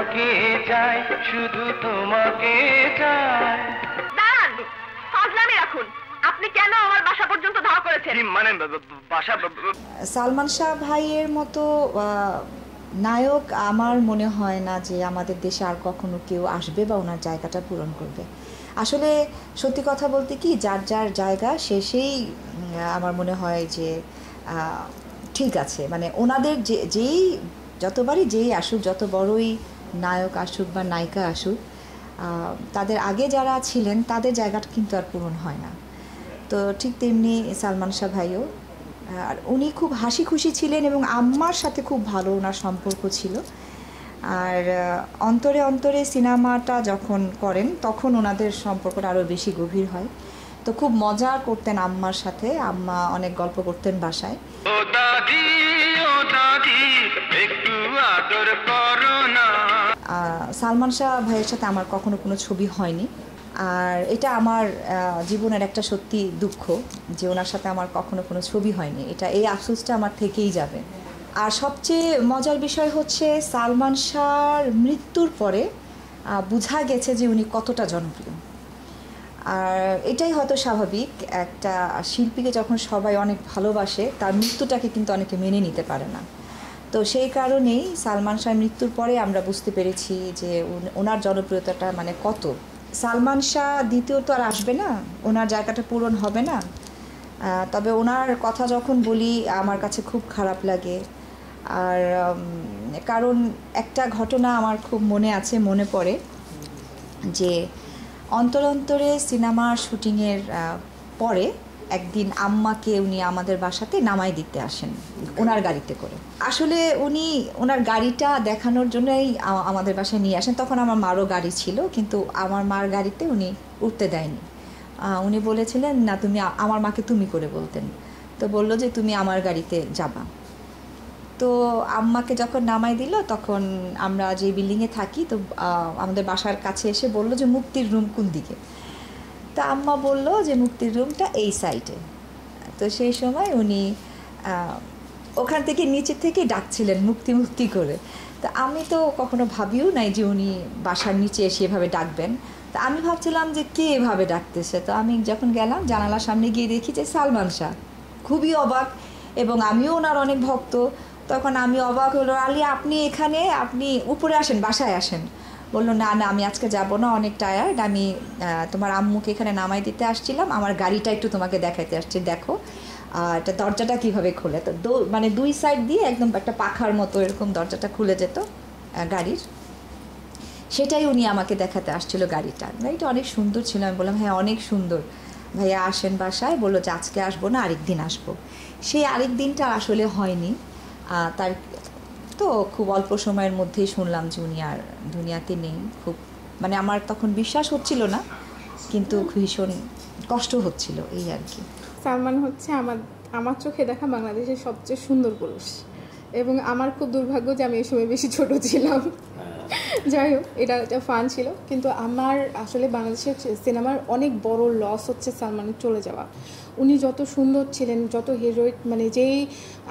তোমাকে চাই, শুধু তোমাকে চাই। দাঁড়ান, ফাজলামি রাখুন। আপনি কেন আমার বাসা পর্যন্ত ধাওয়া করেছেন? মানে বাসা সালমান শাহ ভাইয়ের মতো নায়ক আমার মনে হয় না যে আমাদের দেশে আর কখনো কেউ আসবে বা ওনার জায়গাটা পূরণ করবে। আসলে সত্যি কথা বলতে কি, যার যার জায়গা শেষেই আমার মনে হয় যে ঠিক আছে, মানে ওনাদের যেই যতবারই যেই আসুক, যত বড়ই নায়ক আসুক বা নায়িকা আসুক, তাদের আগে যারা ছিলেন তাদের জায়গাটা কিন্তু আর পূরণ হয় না। তো ঠিক তেমনি সালমান শাহ ভাইও, আর উনি খুব হাসি খুশি ছিলেন এবং আম্মার সাথে খুব ভালো ওনার সম্পর্ক ছিল। আর অন্তরে অন্তরে সিনেমাটা যখন করেন তখন ওনাদের সম্পর্কটা আরও বেশি গভীর হয়। তো খুব মজা করতেন আম্মার সাথে, আম্মা অনেক গল্প করতেন বাসায়। ও দাদি, ও দাদি, একটু আদর করো না। সালমান শাহ ভাইয়ের সাথে আমার কখনো কোনো ছবি হয়নি, আর এটা আমার জীবনের একটা সত্যি দুঃখ যে ওনার সাথে আমার কখনো কোনো ছবি হয়নি। এই আফসোসটা আমার থেকেই যাবে। আর সবচেয়ে মজার বিষয় হচ্ছে সালমান শাহর মৃত্যুর পরে বোঝা গেছে যে উনি কতটা জনপ্রিয়। আর এটাই হয়তো স্বাভাবিক, একটা শিল্পীকে যখন সবাই অনেক ভালোবাসে তার মৃত্যুটাকে কিন্তু অনেকে মেনে নিতে পারে না। তো সেই কারণেই সালমান শাহর মৃত্যুর পরে আমরা বুঝতে পেরেছি যে ওনার জনপ্রিয়তাটা মানে কত। সালমান শাহ দ্বিতীয়ত আর আসবে না, ওনার জায়গাটা পূরণ হবে না। তবে ওনার কথা যখন বলি আমার কাছে খুব খারাপ লাগে। আর কারণ একটা ঘটনা আমার খুব মনে পড়ে যে অন্তর অন্তরে সিনেমার শুটিংয়ের পরে একদিন আম্মাকে উনি আমাদের বাসাতে নামাই দিতে আসেন ওনার গাড়িতে করে। আসলে উনি ওনার গাড়িটা দেখানোর জন্যই আমাদের বাসায় নিয়ে আসেন। তখন আমার মারও গাড়ি ছিল, কিন্তু আমার মার গাড়িতে উনি উঠতে দেয়নি। উনি বলেছিলেন না, তুমি আমার মাকে তুমি করে বলতেন। তো বললো যে তুমি আমার গাড়িতে যাবা। তো আম্মাকে যখন নামাই দিল তখন আমরা যে বিল্ডিংয়ে থাকি, তো আমাদের বাসার কাছে এসে বললো যে মুক্তির রুম কোন দিকে। তা আম্মা বলল যে মুক্তির রুমটা এই সাইডে। তো সেই সময় উনি ওখান থেকে নিচে থেকে ডাকছিলেন মুক্তি মুক্তি করে। তা আমি তো কখনো ভাবিও নাই যে উনি বাসার নিচে এসে এভাবে ডাকবেন। তা আমি ভাবছিলাম যে কে এভাবে ডাকতেছে। তো আমি যখন গেলাম জানালার সামনে গিয়ে দেখি যে সালমান শাহ। খুবই অবাক, এবং আমিও ওনার অনেক ভক্ত। তখন আমি অবাক হলো, আলী আপনি এখানে, আপনি উপরে আসেন, বাসায় আসেন। বললো না না, আমি আজকে যাব না, অনেক টায়ার্ড, আমি তোমার আম্মুকে এখানে নামাই দিতে আসছিলাম, আমার গাড়িটা একটু তোমাকে দেখাইতে আসছি, দেখো এটা দরজাটা কীভাবে খোলে। তো মানে দুই সাইড দিয়ে একদম একটা পাখার মতো এরকম দরজাটা খুলে যেত গাড়ির, সেটাই উনি আমাকে দেখাতে আসছিল। গাড়িটা অনেক সুন্দর ছিল। আমি বললাম হ্যাঁ অনেক সুন্দর, ভাইয়া আসেন বাসায়। বললো যে আজকে আসবো না, আরেক দিন আসবো। সেই আরেক দিনটা আসলে হয়নি। তার তো খুব অল্প সময়ের মধ্যেই শুনলাম যে উনি আর দুনিয়াতে নেই। খুব মানে আমার তখন বিশ্বাস হচ্ছিল না, কিন্তু ভীষণ কষ্ট হচ্ছিল, এই আর কি। সালমান হচ্ছে আমার চোখে দেখা বাংলাদেশের সবচেয়ে সুন্দর পুরুষ, এবং আমার খুব দুর্ভাগ্য যে আমি এই সময় বেশি ছোট ছিলাম। যাই হোক, এটা ফান ছিল, কিন্তু আমার আসলে বাংলাদেশের সিনেমার অনেক বড় লস হচ্ছে সালমানের চলে যাওয়া। উনি যত সুন্দর ছিলেন, যত হিরোইক, মানে যেই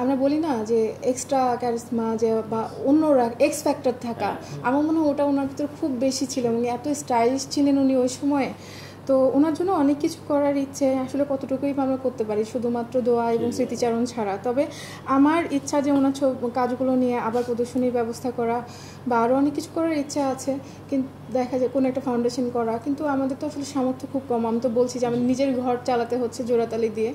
আমরা বলি না যে এক্সট্রা ক্যারিসমা যে বা অন্যরা এক্স ফ্যাক্টর থাকা, আমার মনে হয় ওটা ওনার ভিতরে খুব বেশি ছিল, এবং এত স্টাইলিশ ছিলেন উনি ওই সময়ে। তো ওনার জন্য অনেক কিছু করার ইচ্ছে, আসলে কতটুকুই আমরা করতে পারি শুধুমাত্র দোয়া এবং স্মৃতিচারণ ছাড়া। তবে আমার ইচ্ছা যে ওনার কাজগুলো নিয়ে আবার প্রদর্শনীর ব্যবস্থা করা বা আরও অনেক কিছু করার ইচ্ছা আছে, কিন্তু দেখা যায় কোনো একটা ফাউন্ডেশন করা, কিন্তু আমাদের তো আসলে সামর্থ্য খুব কম। আমি তো বলছি যে আমার নিজের ঘর চালাতে হচ্ছে জোড়াতালি দিয়ে।